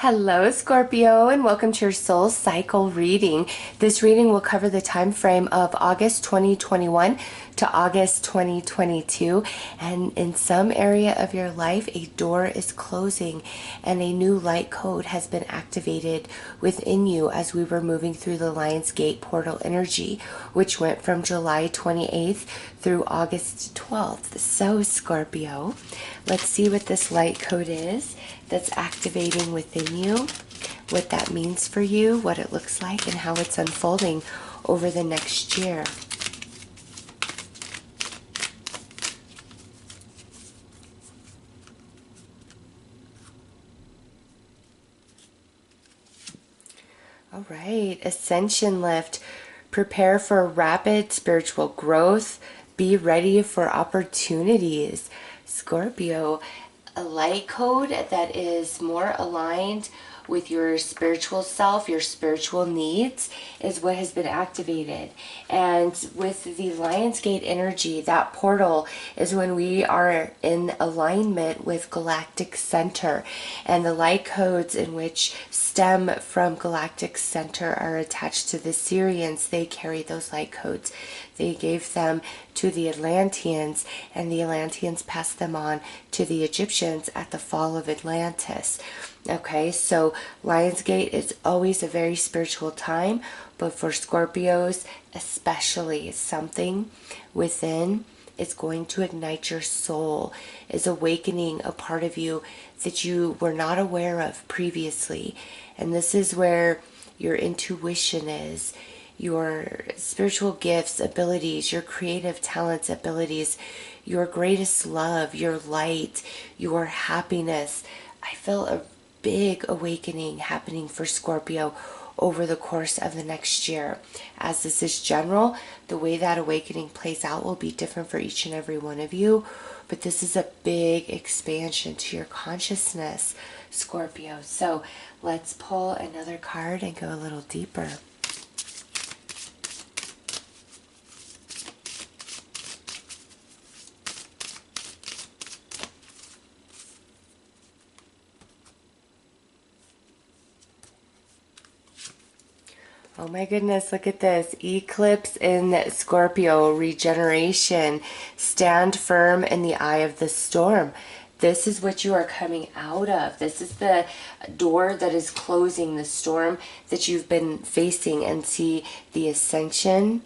Hello, Scorpio, and welcome to your soul cycle reading. This reading will cover the time frame of August 2021 to August 2022, and in some area of your life, a door is closing and a new light code has been activated within you as we were moving through the Lionsgate portal energy, which went from July 28th through August 12th. So, Scorpio, let's see what this light code is that's activating within you, what that means for you, what it looks like, and how it's unfolding over the next year. All right, Ascension Lift. Prepare for rapid spiritual growth. Be ready for opportunities. Scorpio, a light code that is more aligned with your spiritual self, your spiritual needs, is what has been activated. And with the Lionsgate energy, that portal is when we are in alignment with galactic center, and the light codes in which stem from galactic center are attached to the Syrians. They carry those light codes. They gave them to the Atlanteans, and the Atlanteans passed them on to the Egyptians at the fall of Atlantis. Okay, so Lionsgate is always a very spiritual time, but for Scorpios especially, something within is going to ignite your soul, is awakening a part of you that you were not aware of previously. And this is where your intuition is, your spiritual gifts, abilities, your creative talents, abilities, your greatest love, your light, your happiness. I feel a big awakening happening for Scorpio over the course of the next year. As this is general, the way that awakening plays out will be different for each and every one of you, but this is a big expansion to your consciousness, Scorpio. So let's pull another card and go a little deeper. Oh my goodness, look at this. Eclipse in Scorpio, regeneration. Stand firm in the eye of the storm. This is what you are coming out of. This is the door that is closing, the storm that you've been facing, and see the ascension,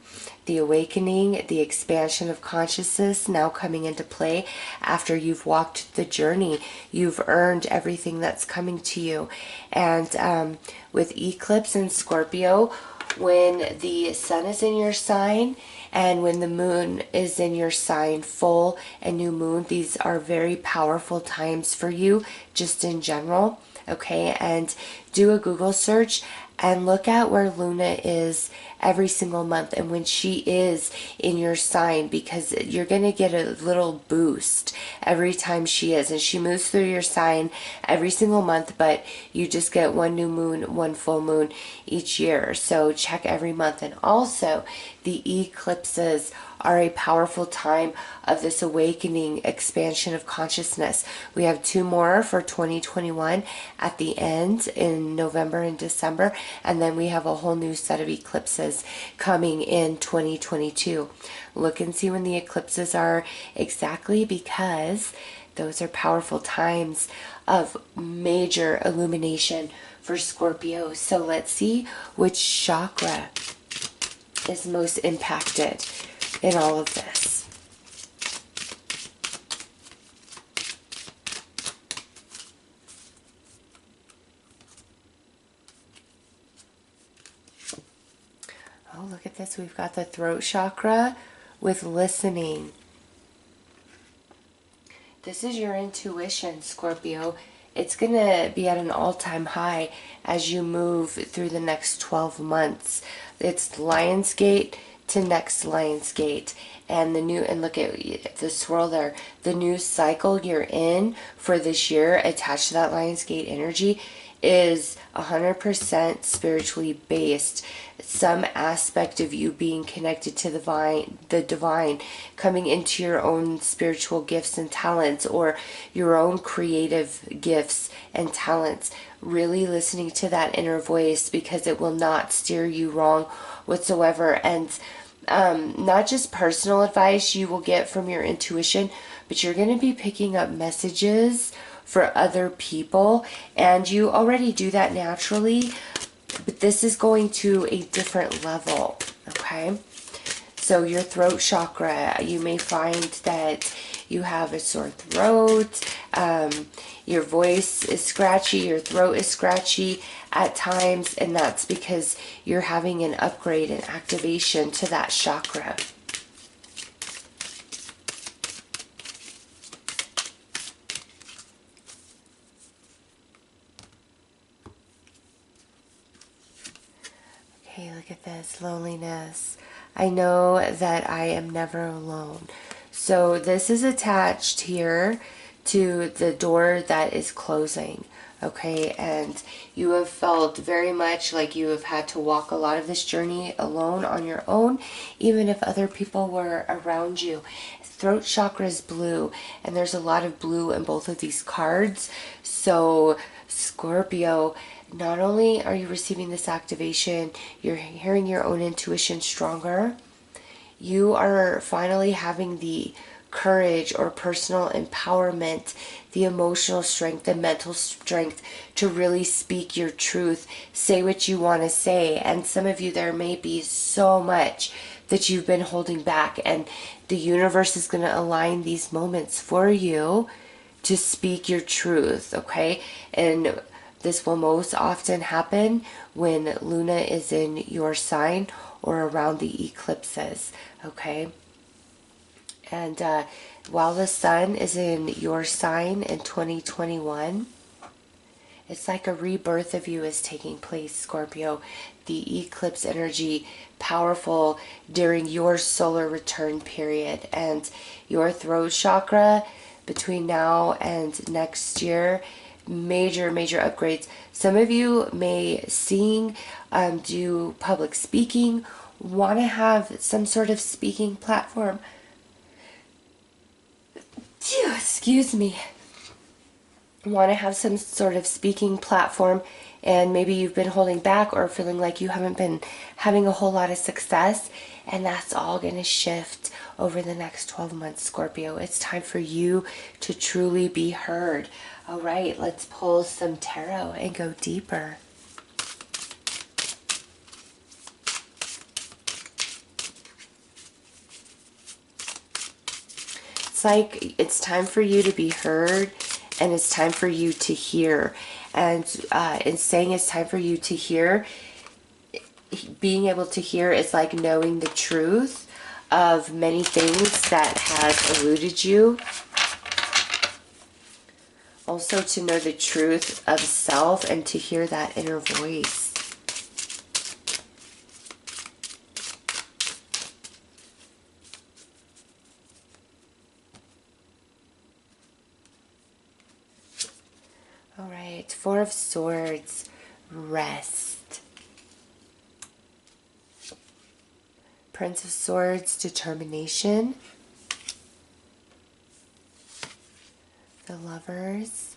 the awakening, the expansion of consciousness now coming into play after you've walked the journey. You've earned everything that's coming to you. And with eclipse in Scorpio, when the sun is in your sign and when the moon is in your sign, full and new moon, these are very powerful times for you just in general. Okay, and do a Google search and look at where Luna is every single month and when she is in your sign, because you're going to get a little boost every time she is. And she moves through your sign every single month, but you just get one new moon, one full moon each year. So check every month. And also, the eclipses are a powerful time of this awakening, expansion of consciousness. We have 2 more for 2021 at the end in November and December, and then we have a whole new set of eclipses coming in 2022. Look and see when the eclipses are exactly, because those are powerful times of major illumination for Scorpio. So let's see which chakra is most impacted in all of this. Oh, look at this. We've got the throat chakra with listening. This is your intuition, Scorpio. It's going to be at an all-time high as you move through the next 12 months. It's Lionsgate to next Lionsgate, and the new, and look at the swirl there, the new cycle you're in for this year attached to that Lionsgate energy is 100% spiritually based. Some aspect of you being connected to the divine, coming into your own spiritual gifts and talents, or your own creative gifts and talents. Really listening to that inner voice, because it will not steer you wrong whatsoever. And not just personal advice you will get from your intuition, but you're going to be picking up messages for other people, and you already do that naturally, but this is going to a different level. Okay, so your throat chakra, you may find that you have a sore throat, your voice is scratchy, your throat is scratchy at times, and that's because you're having an upgrade and activation to that chakra. Okay, look at this, loneliness. I know that I am never alone. So this is attached here to the door that is closing. Okay, and you have felt very much like you have had to walk a lot of this journey alone on your own, even if other people were around you. Throat chakra is blue, and there's a lot of blue in both of these cards. So Scorpio, not only are you receiving this activation, you're hearing your own intuition stronger. You are finally having the courage or personal empowerment, the emotional strength, the mental strength to really speak your truth, say what you want to say. And some of you, there may be so much that you've been holding back, and the universe is going to align these moments for you to speak your truth. Okay, and this will most often happen when Luna is in your sign or around the eclipses. Okay, and while the sun is in your sign in 2021, it's like a rebirth of you is taking place, Scorpio. The eclipse energy, powerful during your solar return period, and your throat chakra between now and next year, major upgrades. Some of you may sing, do public speaking, want to have some sort of speaking platform. Excuse me. Want to have some sort of speaking platform, and maybe you've been holding back or feeling like you haven't been having a whole lot of success, and that's all going to shift over the next 12 months, Scorpio. It's time for you to truly be heard. All right, let's pull some tarot and go deeper. It's like it's time for you to be heard, and it's time for you to hear. And in saying it's time for you to hear, being able to hear is like knowing the truth of many things that has eluded you. Also to know the truth of self and to hear that inner voice. All right, Four of Swords, rest. Prince of Swords, determination. The Lovers.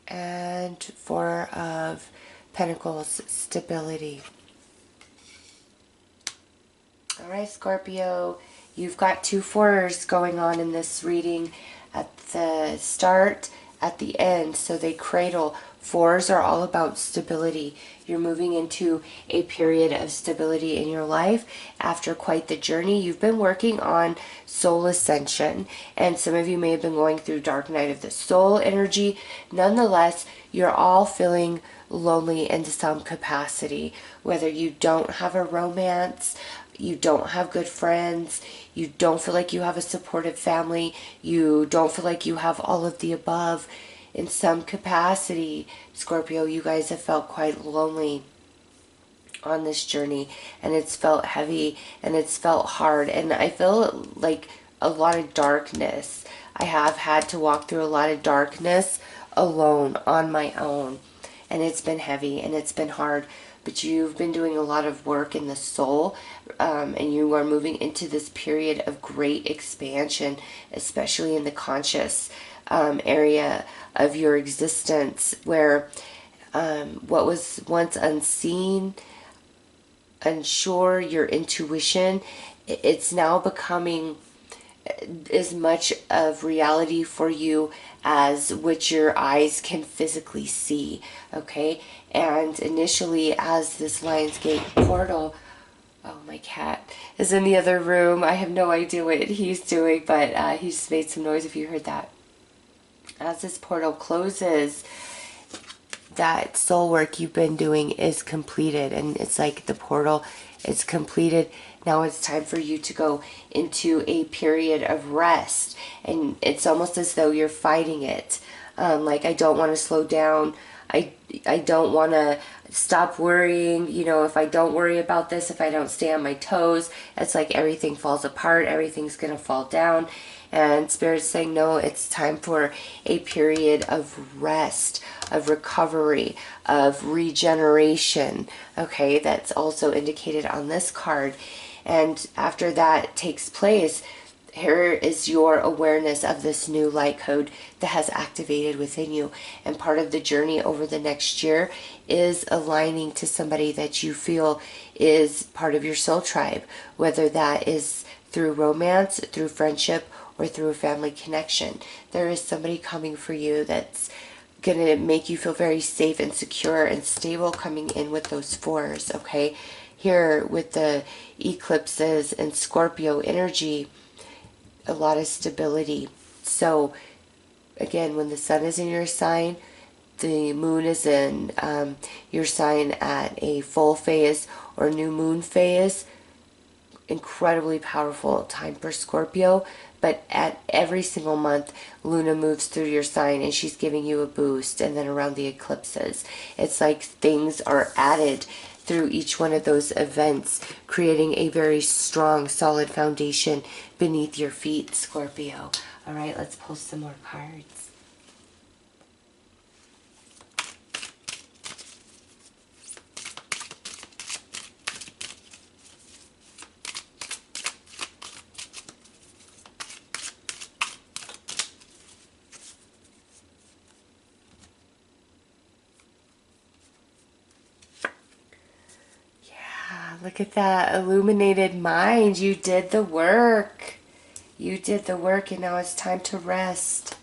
And Four of Pentacles, stability. All right, Scorpio, you've got two fours going on in this reading. At the start, at the end, so they cradle. Fours are all about stability. You're moving into a period of stability in your life after quite the journey. You've been working on soul ascension, and some of you may have been going through dark night of the soul energy. Nonetheless, you're all feeling lonely in some capacity, whether you don't have a romance, you don't have good friends, you don't feel like you have a supportive family, you don't feel like you have all of the above. In some capacity, Scorpio, you guys have felt quite lonely on this journey, and it's felt heavy and it's felt hard, and I feel like a lot of darkness. I have had to walk through a lot of darkness alone on my own. And it's been heavy and it's been hard, but you've been doing a lot of work in the soul, and you are moving into this period of great expansion, especially in the conscious area of your existence, where what was once unseen, unsure, your intuition, it's now becoming as much of reality for you as which your eyes can physically see, okay? And initially, as this Lionsgate portal, oh, my cat is in the other room. I have no idea what he's doing, but he just made some noise if you heard that. As this portal closes, that soul work you've been doing is completed, and it's like the portal is completed. Now it's time for you to go into a period of rest, and it's almost as though you're fighting it. Like, I don't want to slow down. I don't want to stop worrying. You know, if I don't worry about this, if I don't stay on my toes, it's like everything falls apart. Everything's going to fall down. And Spirit's saying, no, it's time for a period of rest, of recovery, of regeneration. Okay, that's also indicated on this card. And after that takes place, here is your awareness of this new light code that has activated within you. And part of the journey over the next year is aligning to somebody that you feel is part of your soul tribe, whether that is through romance, through friendship, or through a family connection. There is somebody coming for you that's going to make you feel very safe and secure and stable, coming in with those fours, okay? Here with the eclipses and Scorpio energy, a lot of stability. So again, when the sun is in your sign, the moon is in your sign at a full phase or new moon phase, incredibly powerful time for Scorpio. But at every single month, Luna moves through your sign and she's giving you a boost. And then around the eclipses, it's like things are added through each one of those events, creating a very strong, solid foundation beneath your feet, Scorpio. All right, let's pull some more cards. Look at that illuminated mind. You did the work. You did the work, and now it's time to rest.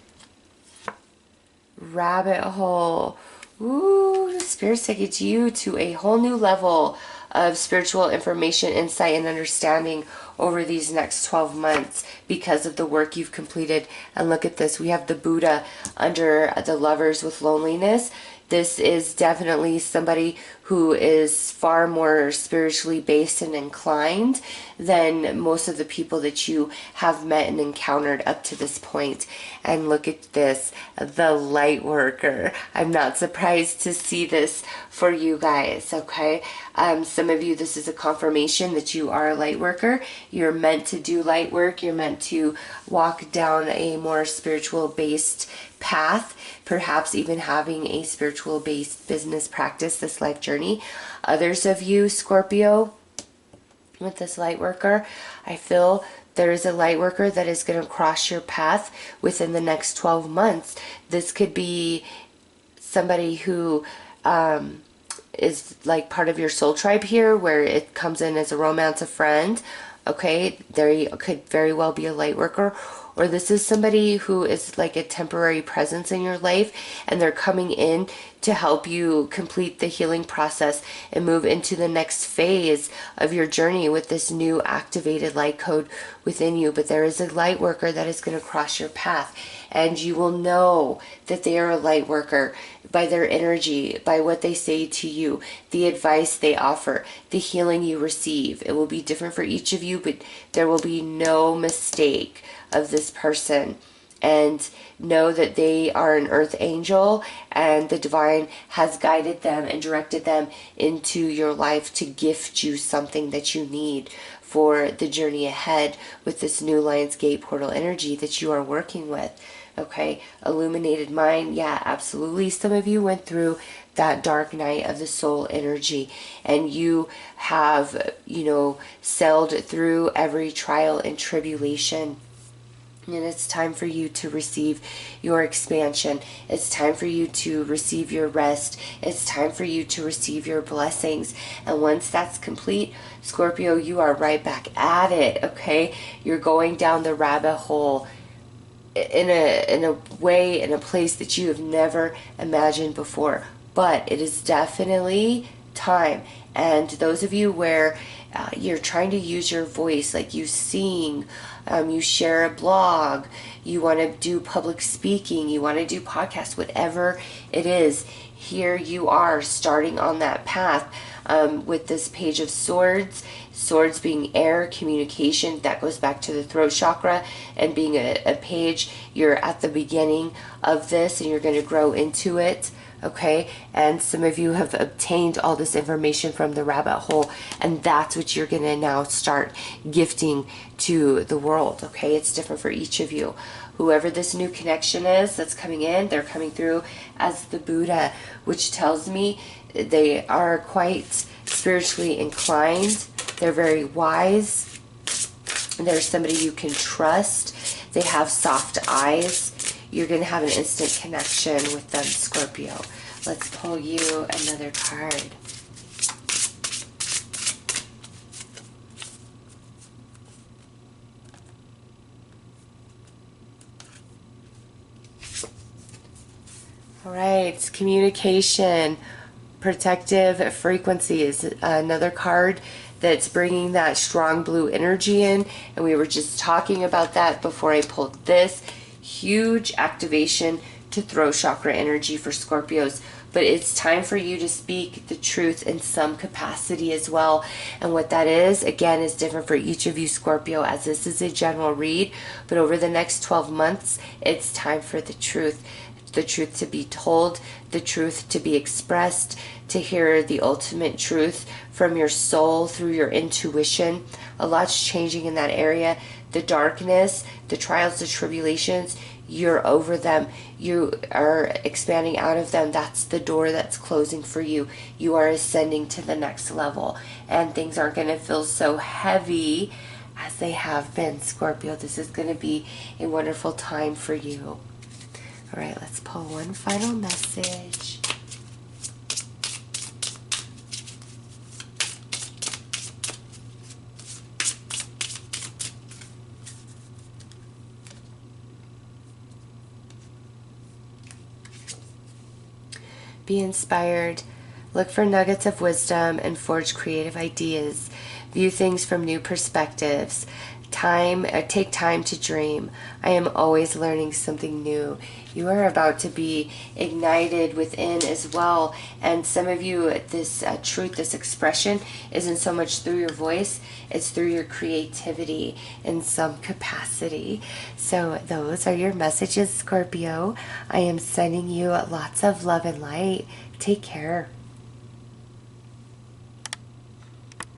Rabbit hole. Ooh, the Spirit's taking you to a whole new level of spiritual information, insight, and understanding over these next 12 months because of the work you've completed. And look at this. We have the Buddha under the Lovers with Loneliness. This is definitely somebody who is far more spiritually based and inclined than most of the people that you have met and encountered up to this point. And look at this, the light worker. I'm not surprised to see this for you guys, okay? Some of you, this is a confirmation that you are a light worker. You're meant to do light work. You're meant to walk down a more spiritual based path, perhaps even having a spiritual based business practice this life journey. Others of you, Scorpio, with this light worker, I feel there is a light worker that is going to cross your path within the next 12 months. This could be somebody who is like part of your soul tribe here, where it comes in as a romance, a friend. Okay, there could very well be a light worker. Or this is somebody who is like a temporary presence in your life, and they're coming in to help you complete the healing process and move into the next phase of your journey with this new activated light code within you. But there is a light worker that is going to cross your path, and you will know that they are a light worker by their energy, by what they say to you, the advice they offer, the healing you receive. It will be different for each of you, but there will be no mistake of this person. And know that they are an earth angel, and the divine has guided them and directed them into your life to gift you something that you need for the journey ahead with this new Lionsgate portal energy that you are working with. Okay, illuminated mind. Yeah, absolutely. Some of you went through that dark night of the soul energy, and you have, sailed through every trial and tribulation. And it's time for you to receive your expansion. It's time for you to receive your rest. It's time for you to receive your blessings. And once that's complete, Scorpio, you are right back at it, okay? You're going down the rabbit hole in a way, in a place that you have never imagined before. But it is definitely time. And those of you where you're trying to use your voice, like you sing, you share a blog, you want to do public speaking, you want to do podcasts, whatever it is, here you are starting on that path with this Page of Swords. Swords being air, communication, that goes back to the throat chakra, and being a page, you're at the beginning of this and you're going to grow into it. Okay, and some of you have obtained all this information from the rabbit hole, and that's what you're going to now start gifting to the world. Okay, it's different for each of you. Whoever this new connection is that's coming in, they're coming through as the Buddha, which tells me they are quite spiritually inclined. They're very wise. They're somebody you can trust. They have soft eyes. You're going to have an instant connection with them, Scorpio. Let's pull you another card. All right, communication, protective frequency is another card that's bringing that strong blue energy in. And we were just talking about that before I pulled this. Huge activation to throat chakra energy for Scorpios, but it's time for you to speak the truth in some capacity as well. And what that is, again, is different for each of you, Scorpio, as this is a general read. But over the next 12 months, it's time for the truth to be told, the truth to be expressed, to hear the ultimate truth from your soul through your intuition. A lot's changing in that area. The darkness, the trials, the tribulations, you're over them. You are expanding out of them. That's the door that's closing for you. You are ascending to the next level, and things aren't going to feel so heavy as they have been, Scorpio. This is going to be a wonderful time for you. All right, let's pull one final message. Be inspired. Look for nuggets of wisdom and forge creative ideas. View things from new perspectives. Take time to dream. I am always learning something new. You are about to be ignited within as well. And some of you, this truth, this expression isn't so much through your voice, it's through your creativity in some capacity. So those are your messages, Scorpio. I am sending you lots of love and light. Take care.